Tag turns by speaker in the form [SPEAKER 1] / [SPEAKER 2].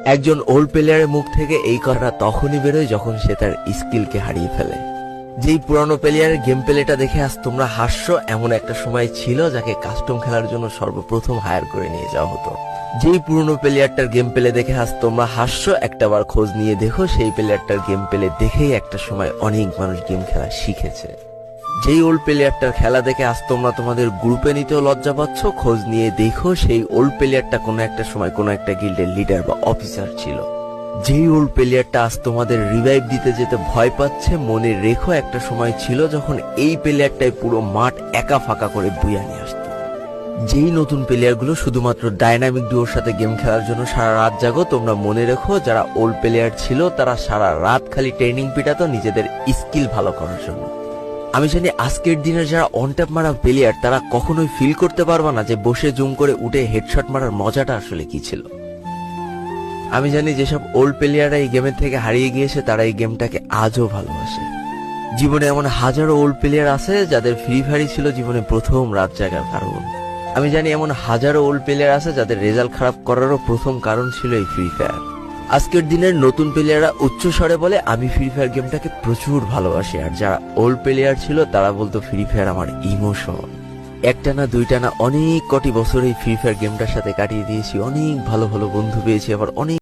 [SPEAKER 1] একজন ওল্ড প্লেয়ারের মুখ থেকে এই কথাটা তখনই বেরোয় যখন সে তার স্কিলকে হারিয়ে ফেলে। যেই পুরানো প্লেয়ারের গেম প্লেটা দেখে আজ তোমরা হাসছো, এমন একটা সময় ছিল যাকে কাস্টম খেলার জন্য সর্বপ্রথম হায়ার করে নিয়ে যাওয়া হতো। যেই পুরনো প্লেয়ারটার গেম প্লে দেখে আজ তোমরা হাসছো, একটাবার খোঁজ নিয়ে দেখো সেই প্লেয়ারটার গেম প্লে দেখেই একটা সময় অনেক মানুষ গেম খেলা শিখেছে। যেই ওল্ড প্লেয়ারটার খেলা দেখে আজ তোমরা তোমাদের গ্রুপে নিতেও লজ্জা পাচ্ছ, খোঁজ নিয়ে দেখো সেই ওল্ড প্লেয়ারটা কোনো একটা সময় কোনো একটা গিল্ডের লিডার বা অফিসার ছিল। যেই ওল্ড প্লেয়ারটা আজ তোমাদের রিভাইভ দিতে যেতে ভয় পাচ্ছে, মনে রেখো একটা সময় ছিল যখন এই প্লেয়ারটাই পুরো মাঠ একা ফাঁকা করে বুয়া নিয়ে আসতো। যেই নতুন প্লেয়ারগুলো শুধুমাত্র ডাইনামিক ডুয়োর সাথে গেম খেলার জন্য সারা রাত জাগো, তোমরা মনে রেখো যারা ওল্ড প্লেয়ার ছিল তারা সারা রাত খালি ট্রেনিং পিটাতো নিজেদের স্কিল ভালো করার জন্য। আমি জানি আজকের দিনের যারা অন ট্যাপ মারা প্লেয়ার তারা কখনোই ফিল করতে পারবে না যে বসে জুম করে উঠে হেডশট মারার মজাটা আসলে কি ছিল। আমি জানি যেসব ওল্ড প্লেয়াররা এই গেমের থেকে হারিয়ে গিয়েছে তারা এই গেমটাকে আজও ভালোবাসে। জীবনে এমন হাজারো ওল্ড প্লেয়ার আছে যাদের ফ্রি ফায়ারই ছিল জীবনে প্রথম রাত জাগার কারণ। আমি জানি এমন হাজারো ওল্ড প্লেয়ার আছে যাদের রেজাল্ট খারাপ করারও প্রথম কারণ ছিল এই ফ্রি ফায়ার। আজকের দিনের নতুন প্লেয়াররা উচ্চ স্বরে বলে আমি ফ্রি ফায়ার গেমটাকে প্রচুর ভালোবাসি, আর যারা ওল্ড প্লেয়ার ছিল তারা বলতো ফ্রি ফায়ার আমার ইমোশন। একটা না দুইটা না অনেক কটি বছর এই ফ্রি ফায়ার গেমটার সাথে কাটিয়ে দিয়েছি, অনেক ভালো ভালো বন্ধু পেয়েছি, আবার অনেক